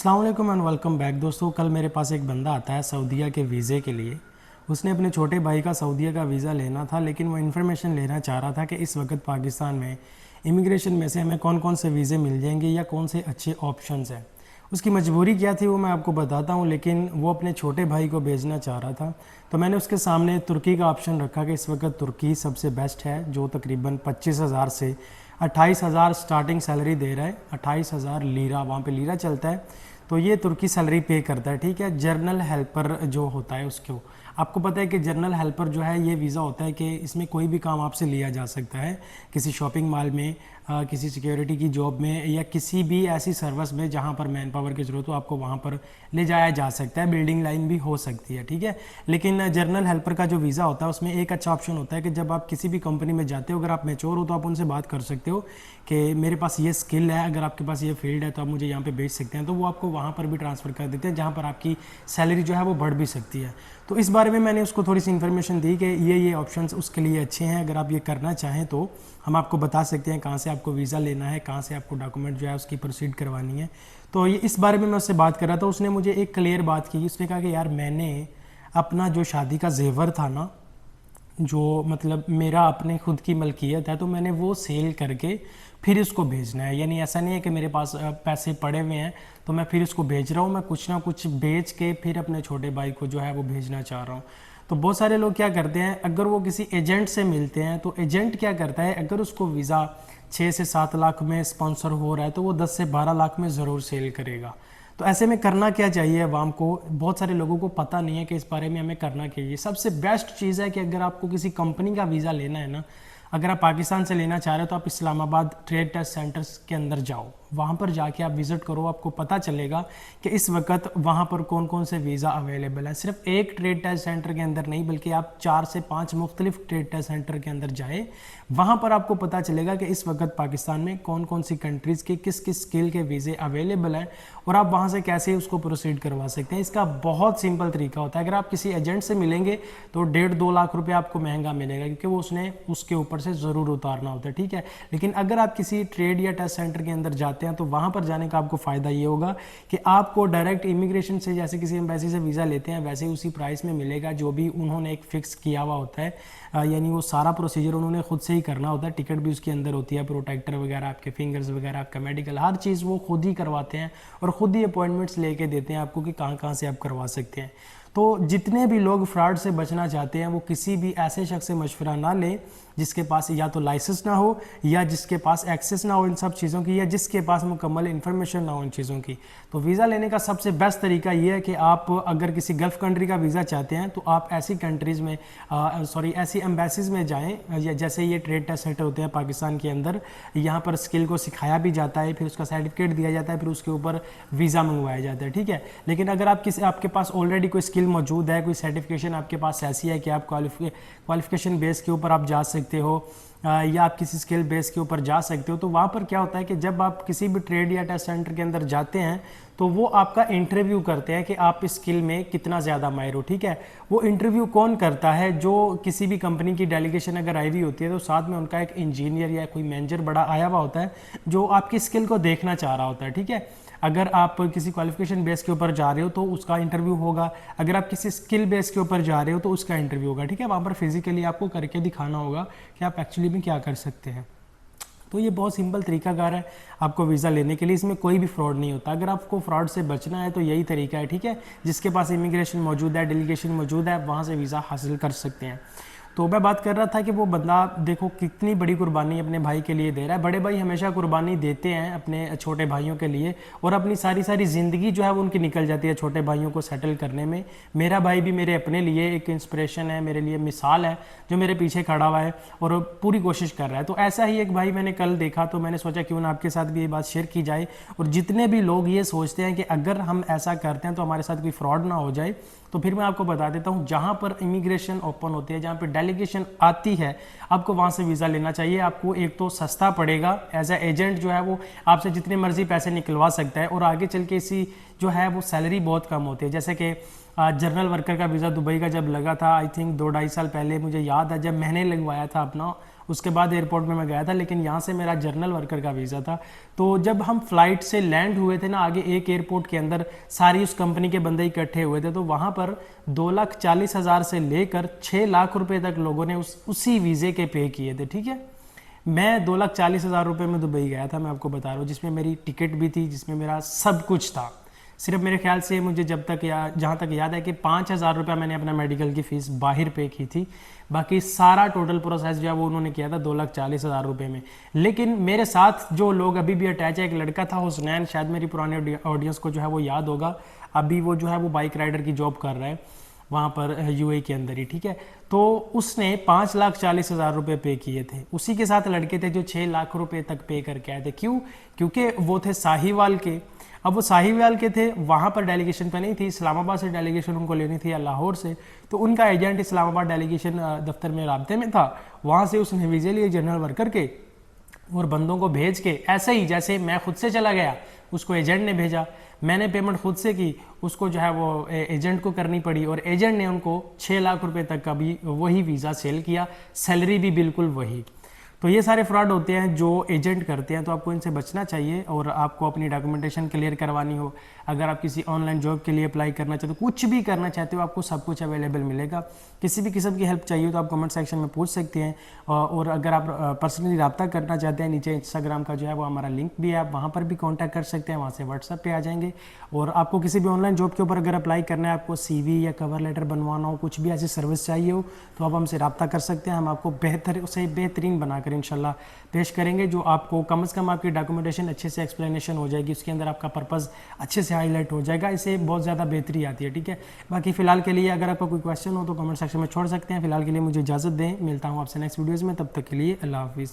अस्सलाम वालेकुम and welcome back. दोस्तों, कल मेरे पास एक बंदा आता है सऊदीया के वीज़े के लिए। उसने अपने छोटे भाई का सऊदीया का वीज़ा लेना था, लेकिन वो इन्फॉर्मेशन लेना चाह रहा था कि इस वक्त पाकिस्तान में इमिग्रेशन में से हमें कौन कौन से वीज़े मिल जाएंगे या कौन से अच्छे ऑप्शंस हैं। उसकी मजबूरी क्या थी वो मैं आपको बताता हूँ, लेकिन वो अपने छोटे भाई को भेजना चाह रहा था। तो मैंने उसके सामने तुर्की का ऑप्शन रखा कि इस वक्त तुर्की सबसे बेस्ट है, जो तकरीबन 25,000 से 28,000 स्टार्टिंग सैलरी दे रहा है। 28,000 लीरा, वहाँ पे लीरा चलता है, तो ये तुर्की सैलरी पे करता है। ठीक है, जर्नल हेल्पर जो होता है उसको, आपको पता है कि जर्नल हेल्पर जो है ये वीज़ा होता है कि इसमें कोई भी काम आपसे लिया जा सकता है, किसी शॉपिंग मॉल में, किसी सिक्योरिटी की जॉब में या किसी भी ऐसी सर्विस में जहाँ पर मैन पावर की ज़रूरत हो, आपको वहाँ पर ले जाया जा सकता है। बिल्डिंग लाइन भी हो सकती है, ठीक है। लेकिन जर्नल हेल्पर का जो वीज़ा होता है उसमें एक अच्छा ऑप्शन होता है कि जब आप किसी भी कंपनी में जाते हो, अगर आप मैच्योर हो तो आप उनसे बात कर सकते हो कि मेरे पास ये स्किल है, अगर आपके पास ये फील्ड है तो आप मुझे यहाँ पे भेज सकते हैं। तो वो आपको वहाँ पर भी ट्रांसफ़र कर देते हैं जहाँ पर आपकी सैलरी जो है वो बढ़ भी सकती है। तो इस बारे में मैंने उसको थोड़ी सी इन्फॉर्मेशन दी कि ये ऑप्शंस उसके लिए अच्छे हैं। अगर आप ये करना चाहें तो हम आपको बता सकते हैं कहाँ से आपको वीज़ा लेना है, कहाँ से आपको डॉक्यूमेंट जो है उसकी प्रोसीड करवानी है। तो ये इस बारे में मैं उससे बात कर रहा था। उसने मुझे एक क्लियर बात की। उसने कहा कि यार, मैंने अपना जो शादी का जेवर था ना, जो मतलब मेरा अपने खुद की मलकियत है, तो मैंने वो सेल करके फिर इसको भेजना है। यानी ऐसा नहीं है कि मेरे पास पैसे पड़े हुए हैं तो मैं फिर इसको भेज रहा हूँ, मैं कुछ ना कुछ बेच के फिर अपने छोटे भाई को जो है वो भेजना चाह रहा हूँ। तो बहुत सारे लोग क्या करते हैं, अगर वो किसी एजेंट से मिलते हैं तो एजेंट क्या करता है, अगर उसको वीज़ा 6 से 7 लाख में स्पॉन्सर हो रहा है तो वो 10 से 12 लाख में ज़रूर सेल करेगा। तो ऐसे में करना क्या चाहिए अवाम को? बहुत सारे लोगों को पता नहीं है कि इस बारे में हमें करना क्या चाहिए। सबसे बेस्ट चीज़ है कि अगर आपको किसी कंपनी का वीज़ा लेना है ना, अगर आप पाकिस्तान से लेना चाह रहे हो तो आप इस्लामाबाद ट्रेड टेस्ट सेंटर्स के अंदर जाओ, वहाँ पर जाके आप विज़िट करो, आपको पता चलेगा कि इस वक्त वहाँ पर कौन कौन से वीज़ा अवेलेबल है। सिर्फ एक ट्रेड टेस्ट सेंटर के अंदर नहीं, बल्कि आप 4 से 5 मुख्तलिफ ट्रेड टेस्ट सेंटर के अंदर जाए, वहाँ पर आपको पता चलेगा कि इस वक्त पाकिस्तान में कौन कौन सी कंट्रीज़ के किस किस स्किल के वीज़े अवेलेबल हैं और आप वहाँ से कैसे उसको प्रोसीड करवा सकते हैं। इसका बहुत सिंपल तरीका होता है। अगर आप किसी एजेंट से मिलेंगे तो 1.5-2 लाख रुपये आपको महंगा मिलेगा, क्योंकि वो उसने उसके ऊपर से ज़रूर उतारना होता है, ठीक है। लेकिन अगर आप किसी ट्रेड या टेस्ट सेंटर के अंदर जाते हैं तो वहाँ पर जाने का आपको फ़ायदा ये होगा कि आपको डायरेक्ट इमिग्रेशन से, जैसे किसी एम्बेसी से वीज़ा लेते हैं, वैसे उसी प्राइस में मिलेगा जो भी उन्होंने एक फ़िक्स किया हुआ होता है। यानी वो सारा प्रोसीजर उन्होंने खुद से ही करना होता है। टिकट भी उसके अंदर होती है, प्रोटेक्टर वगैरह, आपके फिंगर्स वगैरह, आपका मेडिकल, हर चीज़ वो खुद ही करवाते हैं और ख़ुद ही अपॉइंटमेंट्स लेके देते हैं आपको कि कहाँ कहाँ से आप करवा सकते हैं। तो जितने भी लोग फ्रॉड से बचना चाहते हैं वो किसी भी ऐसे शख्स से मशवरा ना लें जिसके पास या तो लाइसेंस ना हो, या जिसके पास एक्सेस ना हो इन सब चीज़ों की, या जिसके पास मुकम्मल इन्फॉर्मेशन ना हो इन चीज़ों की। तो वीज़ा लेने का सबसे बेस्ट तरीका ये है कि आप अगर किसी गल्फ़ कंट्री का वीज़ा चाहते हैं तो आप ऐसी कंट्रीज़ में ऐसी एम्बेसीज़ में जाएँ, या जैसे ये ट्रेड टेस्ट सेंटर होते हैं पाकिस्तान के अंदर, यहाँ पर स्किल को सिखाया भी जाता है, फिर उसका सर्टिफिकेट दिया जाता है, फिर उसके ऊपर वीज़ा मंगवाया जाता है, ठीक है। लेकिन अगर आपके पास ऑलरेडी कोई स्किल मौजूद है, कोई सर्टिफिकेशन आपके पास ऐसी है कि आप क्वालिफिकेशन बेस के ऊपर आप जा सकते हो, या आप किसी स्किल बेस के ऊपर जा सकते हो, तो वहाँ पर क्या होता है कि जब आप किसी भी ट्रेड या टेस्ट सेंटर के अंदर जाते हैं तो वो आपका इंटरव्यू करते हैं कि आप इस स्किल में कितना ज़्यादा माहिर हो, ठीक है। वो इंटरव्यू कौन करता है? जो किसी भी कंपनी की डेलीगेशन अगर आई हुई होती है तो साथ में उनका एक इंजीनियर या कोई मैनेजर बड़ा आया हुआ होता है जो आपकी स्किल को देखना चाह रहा होता है, ठीक है। अगर आप किसी क्वालिफिकेशन बेस के ऊपर जा रहे हो तो उसका इंटरव्यू होगा, अगर आप किसी स्किल बेस के ऊपर जा रहे हो तो उसका इंटरव्यू होगा, ठीक है। वहाँ पर फिजिकली आपको करके दिखाना होगा कि आप एक्चुअली में क्या कर सकते हैं। तो ये बहुत सिंपल तरीकाकार है आपको वीज़ा लेने के लिए, इसमें कोई भी फ्रॉड नहीं होता। अगर आपको फ्रॉड से बचना है तो यही तरीका है, ठीक है। जिसके पास इमिग्रेशन मौजूद है, डेलीगेशन मौजूद है, वहाँ से वीज़ा हासिल कर सकते हैं। तो मैं बात कर रहा था कि वो बंदा देखो कितनी बड़ी कुर्बानी अपने भाई के लिए दे रहा है। बड़े भाई हमेशा कुर्बानी देते हैं अपने छोटे भाइयों के लिए, और अपनी सारी ज़िंदगी जो है वो उनकी निकल जाती है छोटे भाइयों को सेटल करने में। मेरा भाई भी मेरे अपने लिए एक इंस्पिरेशन है, मेरे लिए मिसाल है, जो मेरे पीछे खड़ा हुआ है और पूरी कोशिश कर रहा है। तो ऐसा ही एक भाई मैंने कल देखा, तो मैंने सोचा क्यों ना आपके साथ भी ये बात शेयर की जाए। और जितने भी लोग ये सोचते हैं कि अगर हम ऐसा करते हैं तो हमारे साथ कोई फ्रॉड ना हो जाए, तो फिर मैं आपको बता देता हूँ, जहाँ पर इमिग्रेशन ओपन होती है, जहाँ पर डेलीगेशन आती है, आपको वहाँ से वीज़ा लेना चाहिए। आपको एक तो सस्ता पड़ेगा, एज ए एजेंट जो है वो आपसे जितने मर्जी पैसे निकलवा सकता है, और आगे चल के इसी जो है वो सैलरी बहुत कम होती है। जैसे कि जनरल वर्कर का वीज़ा दुबई का जब लगा था, आई थिंक 2-2.5 साल पहले, मुझे याद है जब मैंने लगवाया था अपना, उसके बाद एयरपोर्ट में मैं गया था, लेकिन यहाँ से मेरा जर्नल वर्कर का वीज़ा था। तो जब हम फ्लाइट से लैंड हुए थे ना, आगे एक एयरपोर्ट के अंदर सारी उस कंपनी के बंदे इकट्ठे हुए थे, तो वहाँ पर 2,40,000 से लेकर 6 लाख रुपए तक लोगों ने उसी वीज़े के पे किए थे। ठीक है, मैं 2,40,000 रुपये में दुबई गया था, मैं आपको बता रहा हूँ, जिसमें मेरी टिकट भी थी, जिसमें मेरा सब कुछ था। सिर्फ मेरे ख्याल से मुझे जहाँ तक याद है कि 5,000 रुपया मैंने अपना मेडिकल की फ़ीस बाहर पे की थी। बाकी सारा टोटल प्रोसेस जो है वो उन्होंने किया था 2,40,000 रुपये में। लेकिन मेरे साथ जो लोग अभी भी अटैच है, एक लड़का था हुसनैन, शायद मेरी पुरानी ऑडियंस को जो है वो याद होगा, अभी वो जो है वो बाइक राइडर की जॉब कर रहा है वहाँ पर यूएई के अंदर ही। ठीक है, तो उसने 5,40,000 रुपये पे किए थे। उसी के साथ लड़के थे जो 6 लाख रुपए तक पे करके आए थे। क्यों? क्योंकि वो थे साहिवाल के। अब वो साहिवाल के थे, वहाँ पर डेलीगेशन पे नहीं थी, इस्लामाबाद से डेलीगेशन उनको लेनी थी या लाहौर से, तो उनका एजेंट इस्लामाबाद डेलीगेशन दफ्तर में राब्ते में था। वहाँ से उसने वीज़े लिए जनरल वर्कर के और बंदों को भेज के, ऐसे ही जैसे मैं खुद से चला गया, उसको एजेंट ने भेजा, मैंने पेमेंट खुद से की, उसको जो है वो एजेंट को करनी पड़ी, और एजेंट ने उनको 6 लाख रुपए तक का भी वही वीज़ा सेल किया, सैलरी भी बिल्कुल वही। तो ये सारे फ्रॉड होते हैं जो एजेंट करते हैं, तो आपको इनसे बचना चाहिए। और आपको अपनी डॉक्यूमेंटेशन क्लियर करवानी हो, अगर आप किसी ऑनलाइन जॉब के लिए अप्लाई करना चाहते हो, कुछ भी करना चाहते हो, आपको सब कुछ अवेलेबल मिलेगा। किसी भी किस्म की हेल्प चाहिए हो तो आप कमेंट सेक्शन में पूछ सकते हैं। और अगर आप पर्सनली रब्ता करना चाहते हैं, नीचे इंस्टाग्राम का जो है वो हमारा लिंक भी है, आप वहाँ पर भी कॉन्टैक्ट कर सकते हैं, वहाँ से व्हाट्सएप पे आ जाएंगे। और आपको किसी भी ऑनलाइन जॉब के ऊपर अगर अप्लाई करना है, आपको CV या कवर लेटर बनवाना हो, कुछ भी ऐसी सर्विस चाहिए हो, तो आप हमसे रब्ता कर सकते हैं। हम आपको बेहतरीन बनाकर इंशाल्लाह पेश करेंगे, जो आपको कम से कम आपकी डॉक्यूमेंटेशन अच्छे से एक्सप्लेनेशन हो जाएगी, उसके अंदर आपका पर्पज़ अच्छे से हाईलाइट हो जाएगा, इससे बहुत ज़्यादा बेहतरी आती है। ठीक है, बाकी फ़िलहाल के लिए अगर आपका कोई क्वेश्चन हो तो कमेंट सेक्शन में छोड़ सकते हैं। फिलहाल के लिए मुझे इजाज़त दें, मिलता हूँ आपसे नेक्स्ट वीडियोज़ में, तब तक के लिए अल्लाह हाफिज़।